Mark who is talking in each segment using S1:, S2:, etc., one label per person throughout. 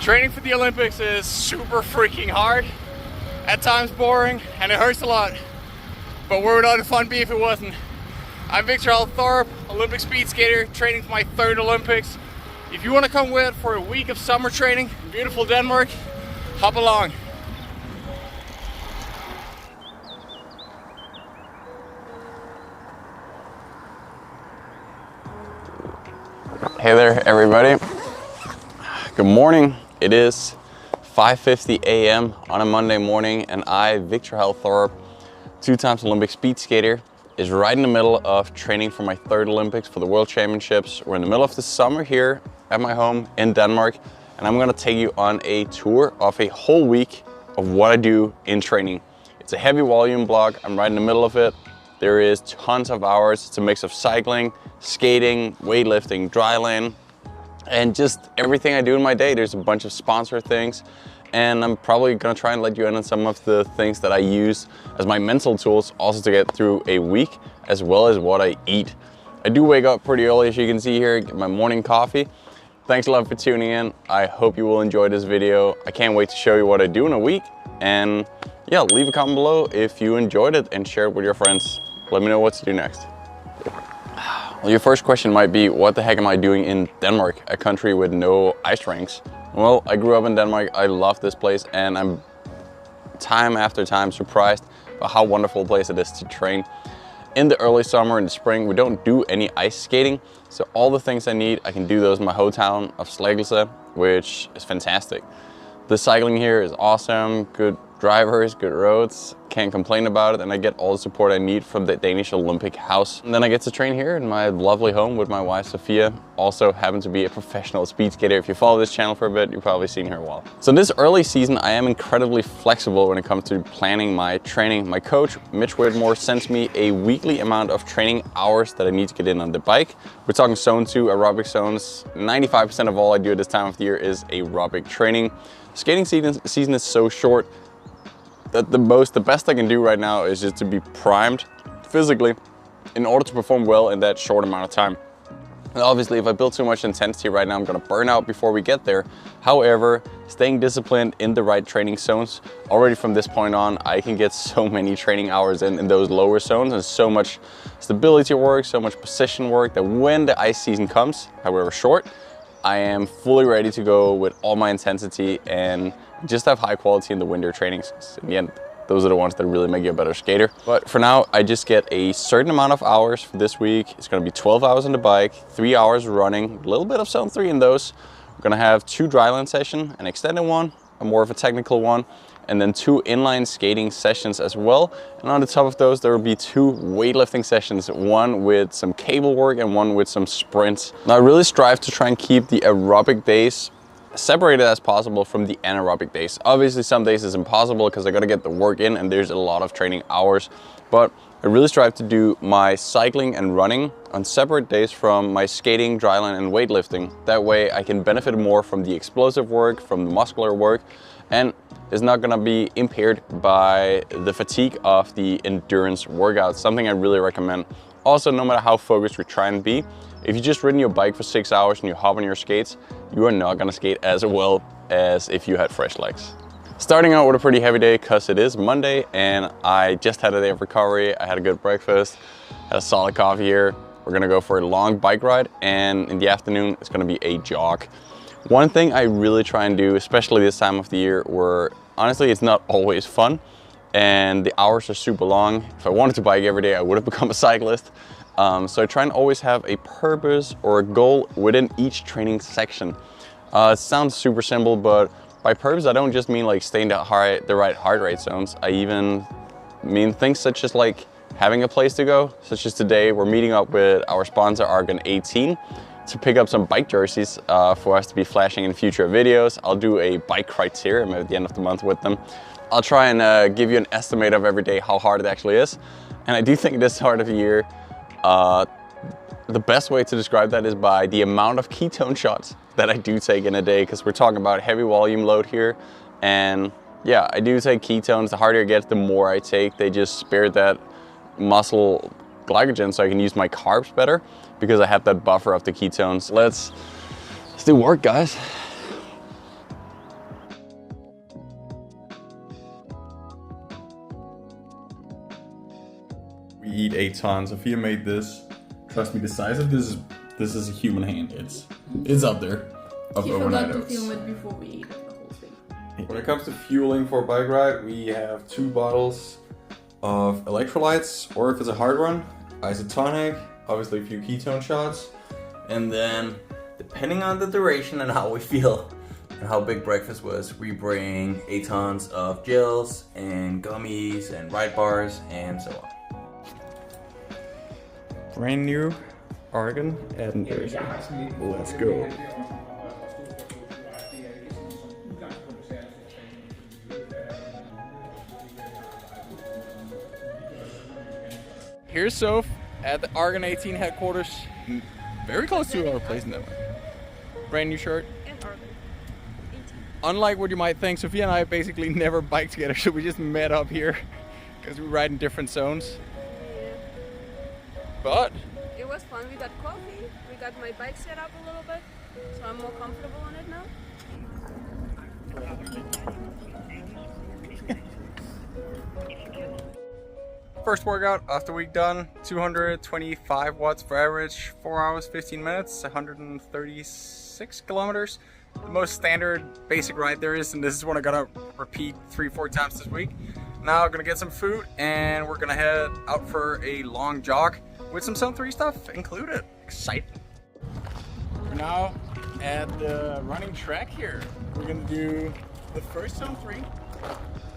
S1: Training for the Olympics is super freaking hard, at times boring, and it hurts a lot. But where would all the fun be if it wasn't? I'm Viktor Thorup, Olympic speed skater, training for my 3rd Olympics. If you want to come with for a week of summer training in beautiful Denmark, hop along.
S2: Hey there everybody, good morning. It is 5:50 a.m. on a Monday morning and I, Viktor Thorup, 2-time Olympic speed skater, is right in the middle of training for my 3rd Olympics for the World Championships. We're in the middle of the summer here at my home in Denmark and I'm gonna take you on a tour of a whole week of what I do in training. It's a heavy volume block, I'm right in the middle of it. There is tons of hours. It's a mix of cycling, skating, weightlifting, dryland, and just everything I do in my day. There's a bunch of sponsor things, and I'm probably gonna try and let you in on some of the things that I use as my mental tools also to get through a week, as well as what I eat. I do wake up pretty early, as you can see here, get my morning coffee. Thanks a lot for tuning in. I hope you will enjoy this video. I can't wait to show you what I do in a week, and yeah, leave a comment below if you enjoyed it and share it with your friends. Let me know what to do next. Well, your first question might be, what the heck am I doing in Denmark, a country with no ice rinks? Well, I grew up in Denmark. I love this place and I'm time after time surprised by how wonderful a place it is to train. In the early summer and the spring, we don't do any ice skating. So all the things I need, I can do those in my hometown of Slagelse, which is fantastic. The cycling here is awesome, good drivers, good roads, can't complain about it, and I get all the support I need from the Danish Olympic House. And then I get to train here in my lovely home with my wife Sophia. Also happen to be a professional speed skater. If you follow this channel for a bit, you've probably seen her a while. So this early season, I am incredibly flexible when it comes to planning my training. My coach, Mitch Whitmore, sends me a weekly amount of training hours that I need to get in on the bike. We're talking zone 2 aerobic zones. 95% of all I do at this time of the year is aerobic training. Skating season is so short that the best I can do right now is just to be primed physically in order to perform well in that short amount of time. And obviously, if I build too much intensity right now, I'm gonna burn out before we get there. However, staying disciplined in the right training zones, already from this point on, I can get so many training hours in those lower zones and so much stability work, so much position work that when the ice season comes, however short, I am fully ready to go with all my intensity and just have high quality in the winter trainings. In the end, those are the ones that really make you a better skater. But for now, I just get a certain amount of hours for this week. It's gonna be 12 hours on the bike, 3 hours running, a little bit of zone 3 in those. We're gonna have 2 dryland sessions, an extended one, a more of a technical one, and then 2 inline skating sessions as well. And on the top of those, there will be 2 weightlifting sessions, one with some cable work and one with some sprints. Now, I really strive to try and keep the aerobic days separated as possible from the anaerobic days. Obviously, some days is impossible because I gotta get the work in and there's a lot of training hours, but I really strive to do my cycling and running on separate days from my skating, dryland, and weightlifting. That way I can benefit more from the explosive work, from the muscular work, and is not gonna be impaired by the fatigue of the endurance workouts, something I really recommend. Also, no matter how focused you try and be, if you just ridden your bike for 6 hours and you hop on your skates, you are not gonna skate as well as if you had fresh legs. Starting out with a pretty heavy day because it is Monday and I just had a day of recovery. I had a good breakfast, had a solid coffee here. We're gonna go for a long bike ride and in the afternoon, it's gonna be a jog. One thing I really try and do, especially this time of the year where honestly it's not always fun and the hours are super long. If I wanted to bike every day, I would have become a cyclist. So I try and always have a purpose or a goal within each training section. It sounds super simple, but by purpose, I don't just mean like staying the right heart rate zones. I even mean things such as like having a place to go, such as today, we're meeting up with our sponsor Argon 18 to pick up some bike jerseys for us to be flashing in future videos. I'll do a bike criteria at the end of the month with them. I'll try and give you an estimate of every day how hard it actually is. And I do think this hard of a year, the best way to describe that is by the amount of ketone shots that I do take in a day, because we're talking about heavy volume load here. And yeah, I do take ketones. The harder it gets, the more I take. They just spare that muscle glycogen so I can use my carbs better because I have that buffer of the ketones. Let's do work, guys. eat a ton. Sophia made this. Trust me, the size of this is a human hand. It's up there of
S3: He
S2: overnight
S3: forgot to
S2: oats.
S3: film it before we ate the whole thing.
S2: When it comes to fueling for a bike ride, we have 2 bottles of electrolytes, or if it's a hard run, isotonic, obviously a few ketone shots, and then depending on the duration and how we feel and how big breakfast was, we bring 8 tons of gels and gummies and ride bars and so on. Brand new Oregon and Jersey. Let's go.
S1: Here's Soph at the Argon 18 headquarters. Very close to our place in that one. Brand new shirt.
S3: And Argon. 18.
S1: Unlike what you might think, Sophia and I basically never bike together, so we just met up here because we ride in different zones.
S3: Yeah.
S1: But
S3: It was fun. We got coffee. We got my bike set up a little bit, so I'm more comfortable on it now.
S1: first workout after week done, 225 watts for average, 4 hours, 15 minutes, 136 kilometers. The most standard basic ride there is, and this is what I'm gonna repeat 3-4 times this week. Now I'm gonna get some food and we're gonna head out for a long jog with some Zone 3 stuff included. Exciting. We're now at the running track here. We're gonna do the first Zone 3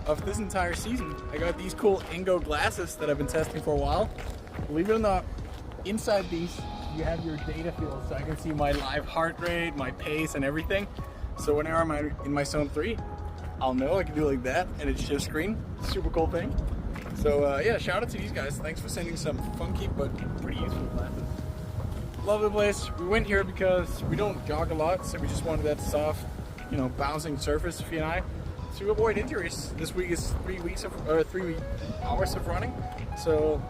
S1: of this entire season. I got these cool Ingo glasses that I've been testing for a while. Believe it or not, inside these you have your data field, so I can see my live heart rate, my pace, and everything. So whenever I'm in my Zone 3, I'll know I can do like that, and it shifts screen. Super cool thing. So yeah, shout out to these guys. Thanks for sending some funky but pretty useful glasses. Love the place. We went here because we don't jog a lot, so we just wanted that soft, you know, bouncing surface, Sophia and I, to avoid injuries. This week is 3 hours of running, so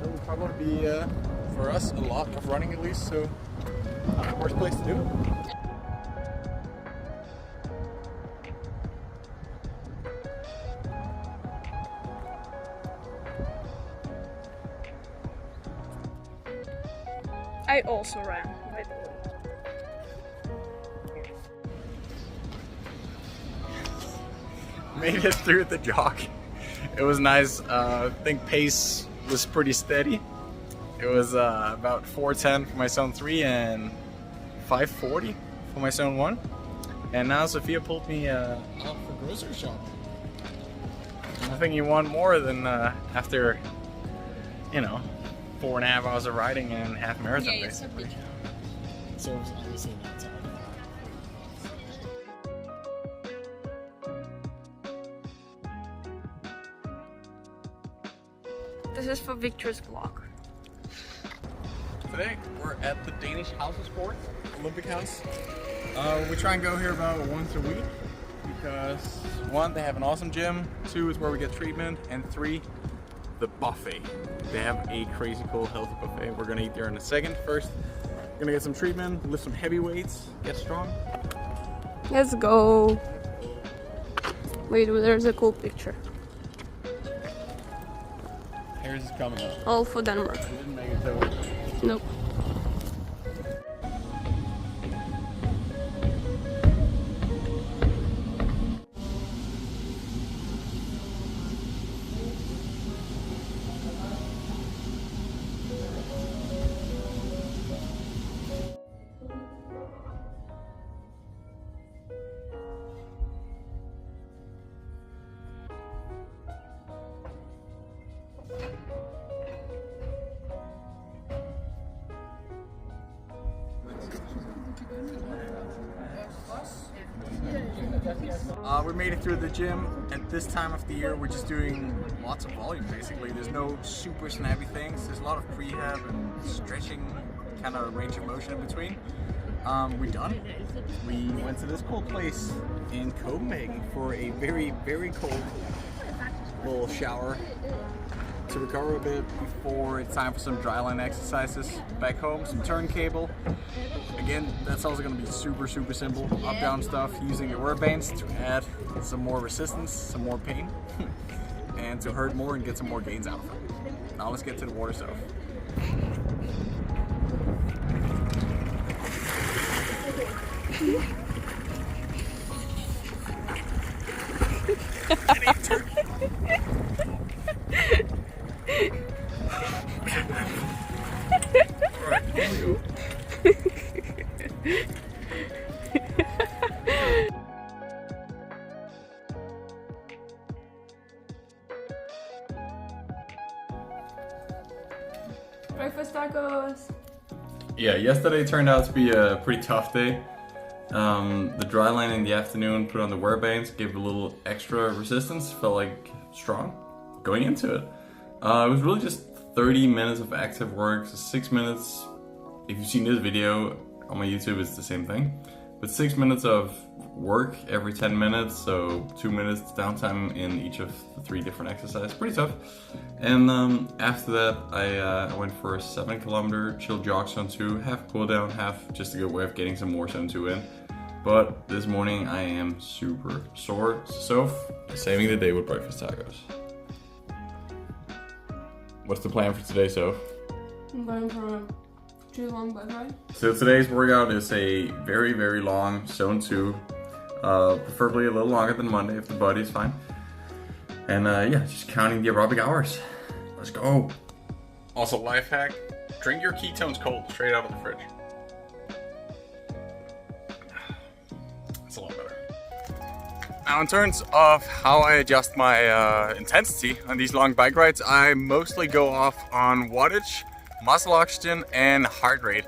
S1: it will probably be for us a lot of running at least. So worst place to do it.
S3: I also ran, by the way.
S1: Made it through the jog. It was nice. I think pace was pretty steady. It was about 4:10 for my Zone 3 and 5:40 for my Zone 1. And now Sophia pulled me out for grocery shopping. Nothing you want more than after, you know, 4.5 hours of riding and half marathon basically. So it was obviously not time.
S3: This is for Viktor's vlog.
S1: Today we're at the Danish House of Sports, Olympic House. We try and go here about once a week because 1, they have an awesome gym, 2 is where we get treatment, and 3, the buffet. They have a crazy cool healthy buffet. We're gonna eat there in a second. First, we're gonna get some treatment, lift some heavy weights, get strong.
S3: Let's go. Wait, there's a cool picture.
S1: Here's is coming up.
S3: All for Denmark.
S1: I didn't make it though.
S3: Nope.
S1: We made it through the gym. At this time of the year, we're just doing lots of volume basically. There's no super snappy things. There's a lot of prehab and stretching, kind of range of motion in between. We're done. We went to this cool place in Copenhagen for a very, very cold little shower to recover a bit before it's time for some dryland exercises. Back home, some turn cable. Again, that's also going to be super, super simple. Up, down stuff using the rubber bands to add some more resistance, some more pain, and to hurt more and get some more gains out of it. Now let's get to the water stuff.
S3: Breakfast tacos.
S2: Yeah, yesterday turned out to be a pretty tough day. The dry line in the afternoon, put on the wear bands, gave a little extra resistance, felt like strong going into it. It was really just 30 minutes of active work, so 6 minutes. If you've seen this video on my YouTube, it's the same thing. But 6 minutes of work every 10 minutes, so 2 minutes downtime in each of the 3 different exercises. Pretty tough. And after that, I went for a 7-kilometer chill jog zone 2, half cool down, half just a good way of getting some more zone 2 in. But this morning I am super sore, so saving the day with breakfast tacos. What's the plan for today, Soph?
S3: I'm going for a 2 long bike ride.
S2: So today's workout is a very, very long zone 2. Preferably a little longer than Monday if the body is fine. And yeah, just counting the aerobic hours. Let's go. Also, life hack, drink your ketones cold, straight out of the fridge. That's a lot better. Now in terms of how I adjust my intensity on these long bike rides, I mostly go off on wattage, muscle oxygen, and heart rate.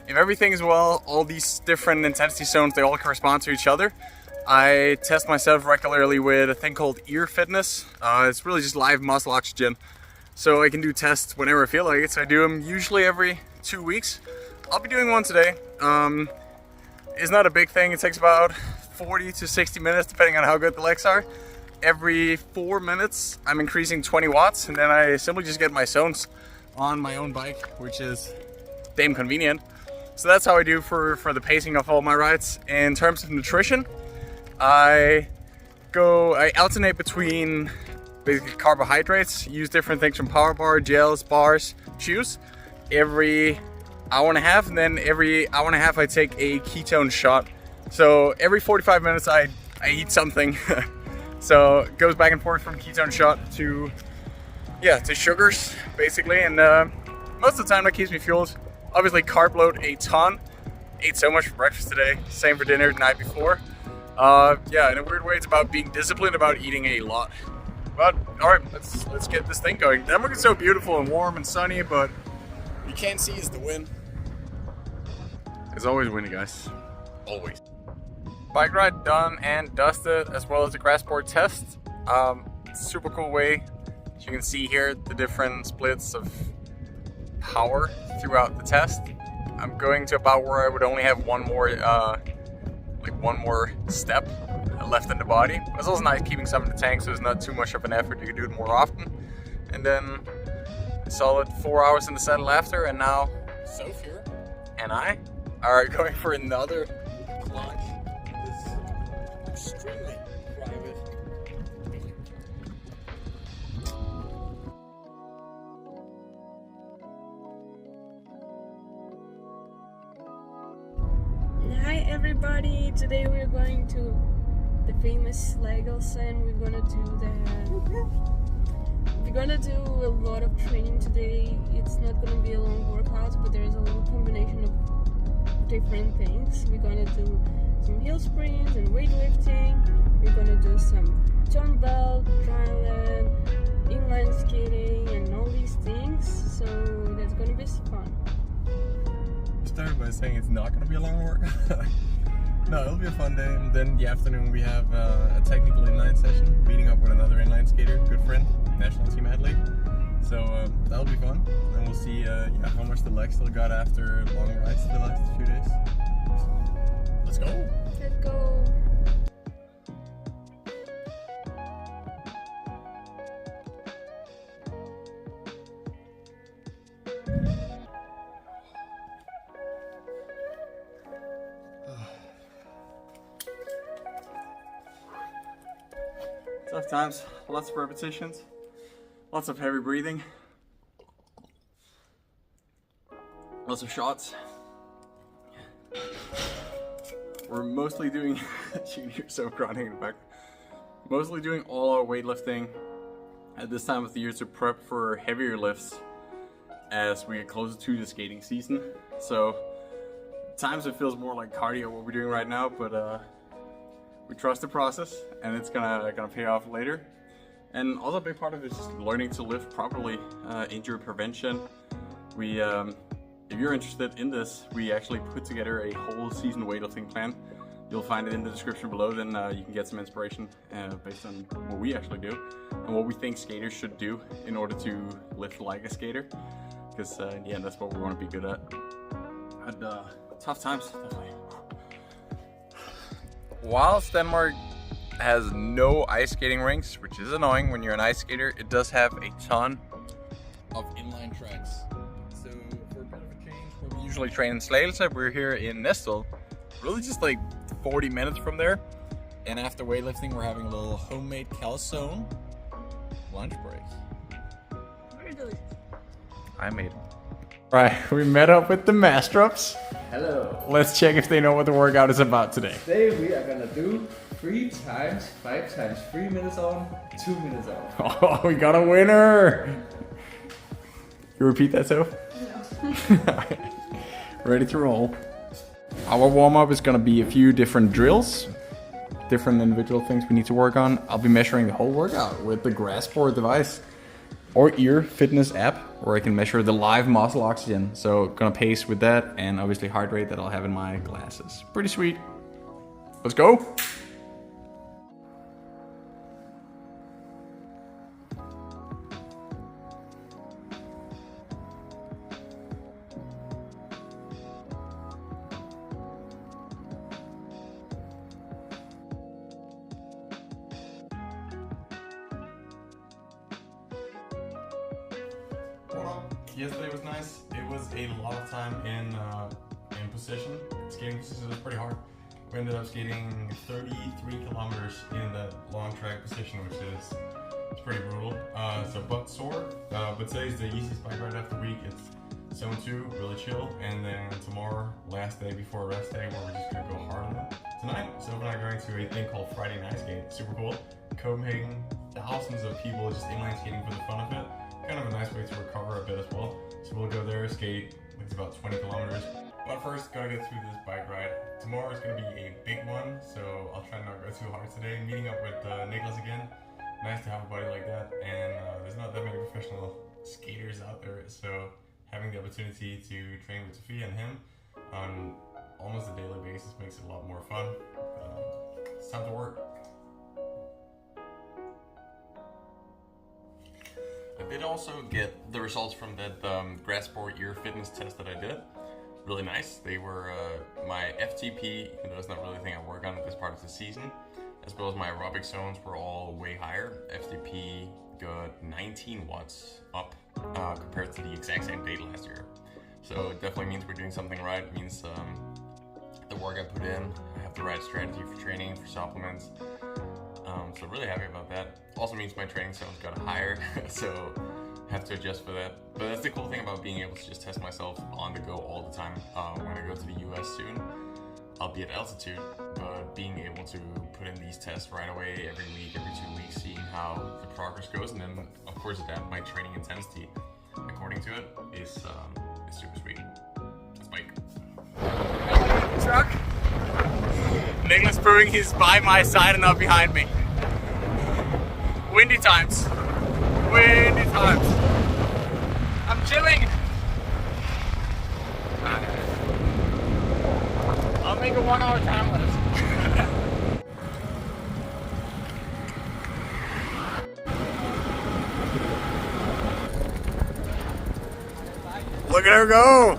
S2: If everything is well, all these different intensity zones, they all correspond to each other. I test myself regularly with a thing called ear fitness. It's really just live muscle oxygen. So I can do tests whenever I feel like it. So I do them usually every 2 weeks. I'll be doing one today. It's not a big thing. It takes about 40 to 60 minutes depending on how good the legs are. Every 4 minutes I'm increasing 20 watts and then I simply just get my zones on my own bike, which is damn convenient. So that's how I do for the pacing of all my rides. In terms of nutrition, I alternate between basically carbohydrates, use different things from power bar, gels, bars, chews, every hour and a half, and then every hour and a half I take a ketone shot. So every 45 minutes I eat something. So it goes back and forth from ketone shot to sugars basically, and most of the time that keeps me fueled. Obviously carb load a ton. Ate so much for breakfast today, same for dinner the night before. Yeah, in a weird way, it's about being disciplined about eating a lot. But all right, let's get this thing going. Denmark is so beautiful and warm and sunny, but you can't see is the wind. It's always windy, guys. Always. Bike ride done and dusted, as well as the grass board test. Super cool way. As you can see here, the different splits of power throughout the test. I'm going to about where I would only have one more step left in the body. It's also nice keeping some in the tank, so it's not too much of an effort. You can do it more often. And then a solid 4 hours in the saddle after, and now Soph here and I are going for another plunge. This extremely private.
S3: Hi everybody, today we're going to the famous Slagelse and we're gonna do a lot of training today. It's not gonna be a long workout, but there's a little combination of different things. We're gonna do some hill sprints and weightlifting. We're gonna do some dumbbell, dryland, inline skating and all these things, so that's gonna be fun.
S1: Started by saying it's not going to be a long workout. No, it'll be a fun day. And then the afternoon we have a technical inline session, meeting up with another inline skater, good friend, national team athlete. So that'll be fun. And we'll see how much the legs still got after long rides the last few days. Let's go.
S3: Let's go.
S1: Tough times, lots of repetitions, lots of heavy breathing.
S2: Lots of shots. We're mostly doing, you can hear so grinding in the back. Mostly doing all our weightlifting at this time of the year to prep for heavier lifts as we get closer to the skating season. So at times it feels more like cardio what we're doing right now, but we trust the process and it's gonna pay off later. And also a big part of it is just learning to lift properly, injury prevention. We, if you're interested in this, we actually put together a whole season weightlifting plan. You'll find it in the description below, then you can get some inspiration based on what we actually do and what we think skaters should do in order to lift like a skater. Because in the end, that's what we want to be good at. Had tough times, definitely. Whilst Denmark has no ice skating rinks, which is annoying when you're an ice skater, it does have a ton of inline tracks. So for a bit of a change, where we usually train in Slagelse, we're here in Næstved, really just like 40 minutes from there. And after weightlifting, we're having a little homemade calzone lunch break.
S3: Very delicious.
S2: I made them. Right, we met up with the Mastrups.
S4: Hello.
S2: Let's check if they know what the workout is about today.
S4: Today we are gonna do 3 times 5 times 3 minutes on, 2 minutes off.
S2: Oh, we got a winner! You repeat that, Soph?
S3: No.
S2: Ready to roll. Our warm-up is gonna be a few different drills, different individual things we need to work on. I'll be measuring the whole workout with the Grassport device or ear fitness app, where I can measure the live muscle oxygen. So gonna pace with that, and obviously heart rate that I'll have in my glasses. Pretty sweet. Let's go. Yesterday was nice. It was a lot of time in position. Skating position was pretty hard. We ended up skating 33 kilometers in that long track position, which is pretty brutal. So butt sore, but today's the easiest bike ride of the week. It's zone 2, really chill, and then tomorrow, last day before rest day, where we're just gonna go hard on it. Tonight, so we're going to a thing called Friday Night Skate. Super cool. Copenhagen, thousands of people just inline skating for the fun of it. Kind of a nice way to recover a bit as well. So we'll go there, skate, it's about 20 kilometers. But first, gotta get through this bike ride. Tomorrow is gonna be a big one, so I'll try not to go too hard today. Meeting up with Niklas again. Nice to have a buddy like that. And there's not that many professional skaters out there, so having the opportunity to train with Sophia and him on almost a daily basis makes it a lot more fun. It's time to work. I did also get the results from that Grassport ear fitness test that I did. Really nice. They were my FTP, even though it's not really a thing I work on at this part of the season, as well as my aerobic zones were all way higher. FTP got 19 watts up compared to the exact same date last year. So it definitely means we're doing something right. It means the work I put in, I have the right strategy for training, for supplements. So really happy about that. Also means my training zones got higher, so I have to adjust for that. But that's the cool thing about being able to just test myself on the go all the time. When I go to the US soon, I'll be at altitude, but being able to put in these tests right away every week, every 2 weeks, seeing how the progress goes, and then of course adapt my training intensity according to it is super sweet. That's Mike.
S1: Truck. Niklas proving he's by my side and not behind me. Windy times. Windy times. I'm chilling. I'll make a 1 hour time lapse. Look at her go!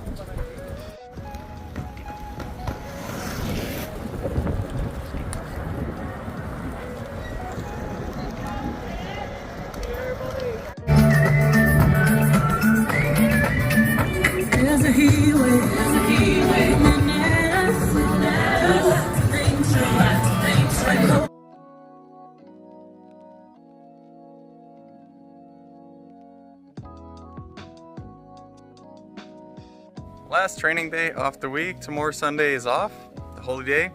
S2: last training day of the week. Tomorrow Sunday is off, the holy day.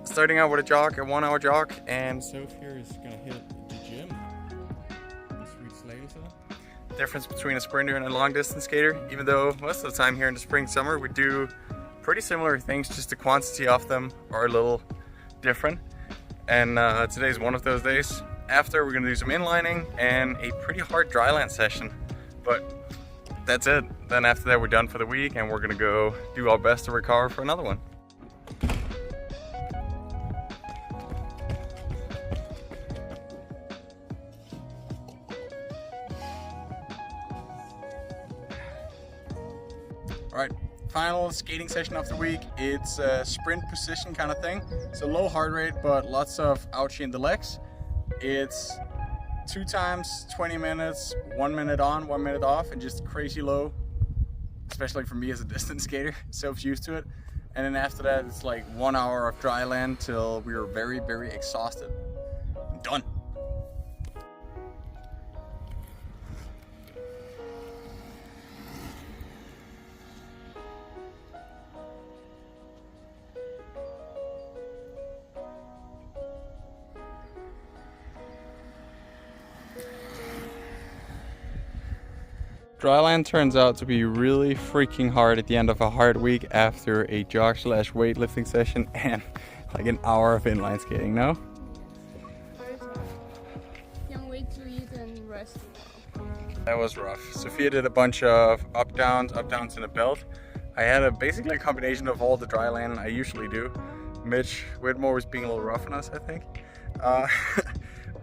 S2: Starting out with a jog, a 1 hour jog, and Soph here is gonna hit the gym. Sweet Slagelse. Difference between a sprinter and a long distance skater, even though most of the time here in the spring, summer, we do pretty similar things, just the quantity of them are a little different. And today's one of those days. After, we're gonna do some inlining and a pretty hard dryland session, but that's it. Then after that, we're done for the week and we're gonna go do our best to recover for another one. All right, final skating session of the week. It's a sprint position kind of thing. It's a low heart rate, but lots of ouchie in the legs. It's 2 times 20 minutes, 1 minute on, 1 minute off, and just crazy low, especially for me as a distance skater. Soph's used to it. And then after that, it's like 1 hour of dry land till we are very, very exhausted. I'm done. Dryland turns out to be really freaking hard at the end of a hard week after a jog / weightlifting session and like an hour of inline skating, no?
S3: Very tough. Can't wait to eat and rest tomorrow.
S2: That was rough. Sophia did a bunch of up downs in a belt. I had basically a combination of all the dryland I usually do. Mitch Whitmore was being a little rough on us, I think.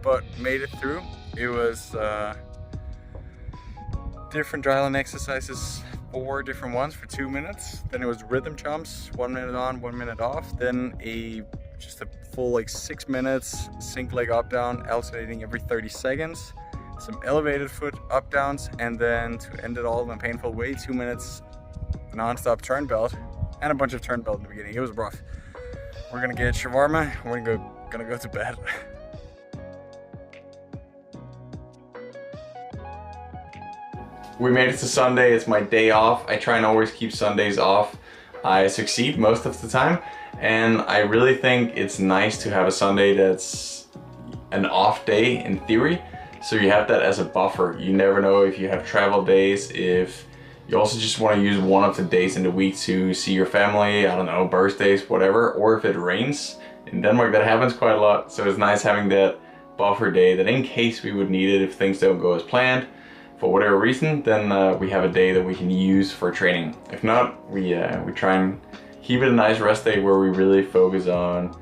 S2: But made it through. It was different dryland exercises, 4 different ones for 2 minutes. Then it was rhythm jumps, 1 minute on, 1 minute off. Then just a full like 6 minutes, sink leg up down, alternating every 30 seconds. Some elevated foot up downs, and then to end it all in a painful way, 2 minutes non-stop turn belt, and a bunch of turn belt in the beginning. It was rough. We're gonna get shawarma, we're gonna go to bed. We made it to Sunday. It's my day off. I try and always keep Sundays off. I succeed most of the time, and I really think it's nice to have a Sunday that's an off day in theory. So you have that as a buffer. You never know if you have travel days, if you also just want to use one of the days in the week to see your family, I don't know, birthdays, whatever, or if it rains. In Denmark, that happens quite a lot. So it's nice having that buffer day that in case we would need it if things don't go as planned, for whatever reason, then we have a day that we can use for training. If not, we try and keep it a nice rest day where we really focus on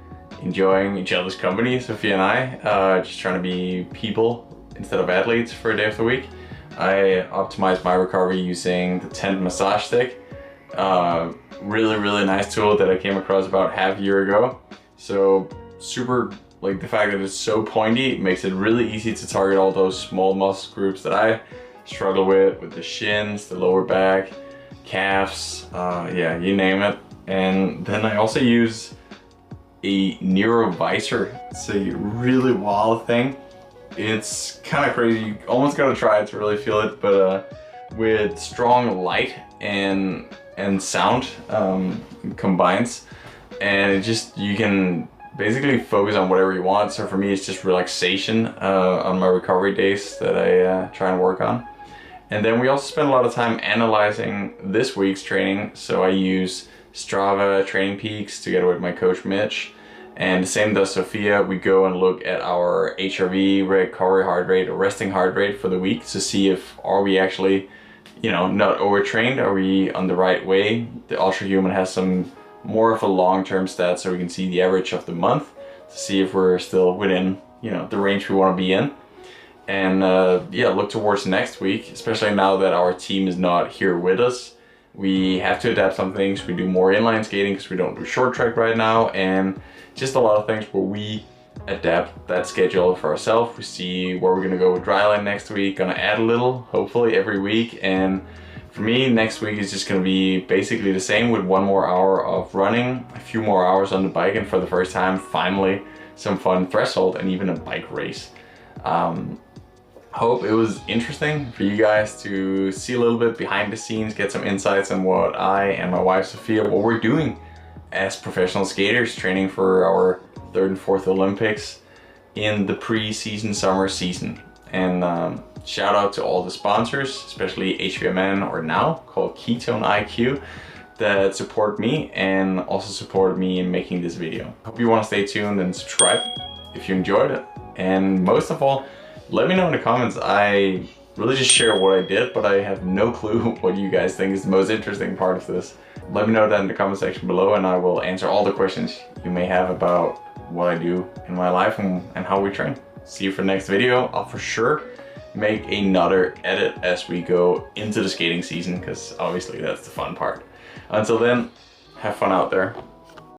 S2: enjoying each other's company, Sophia and I, just trying to be people instead of athletes for a day of the week. I optimize my recovery using the tent massage stick. Really, really nice tool that I came across about half a year ago. So super, like the fact that it's so pointy makes it really easy to target all those small muscle groups that I struggle with the shins, the lower back, calves, yeah, you name it. And then I also use a Neuro visor. It's a really wild thing. It's kind of crazy. You almost gotta try it to really feel it, but with strong light and sound combines, and it just, you can basically focus on whatever you want. So for me, it's just relaxation on my recovery days that I try and work on. And then we also spend a lot of time analyzing this week's training. So I use Strava Training Peaks together with my coach Mitch. And the same does Sophia. We go and look at our HRV, recovery heart rate, or resting heart rate for the week to see if are we actually, you know, not overtrained, are we on the right way. The Ultra Human has some more of a long-term stat so we can see the average of the month to see if we're still within, you know, the range we want to be in. And yeah, look towards next week, especially now that our team is not here with us. We have to adapt some things. We do more inline skating because we don't do short track right now, and just a lot of things where we adapt that schedule for ourselves. We see where we're gonna go with dryland next week, gonna add a little, hopefully every week. And for me, next week is just gonna be basically the same with 1 more hour of running, a few more hours on the bike, and for the first time, finally, some fun threshold and even a bike race. Hope it was interesting for you guys to see a little bit behind the scenes, get some insights on what I and my wife Sophia, what we're doing as professional skaters, training for our 3rd and 4th Olympics in the pre-season summer season. And shout out to all the sponsors, especially HVMN, or now called Ketone IQ, that support me and also supported me in making this video. Hope you want to stay tuned and subscribe if you enjoyed it. And most of all, let me know in the comments. I really just share what I did, but I have no clue what you guys think is the most interesting part of this. Let me know that in the comment section below, and I will answer all the questions you may have about what I do in my life and how we train. See you for the next video. I'll for sure make another edit as we go into the skating season, because obviously that's the fun part. Until then, have fun out there.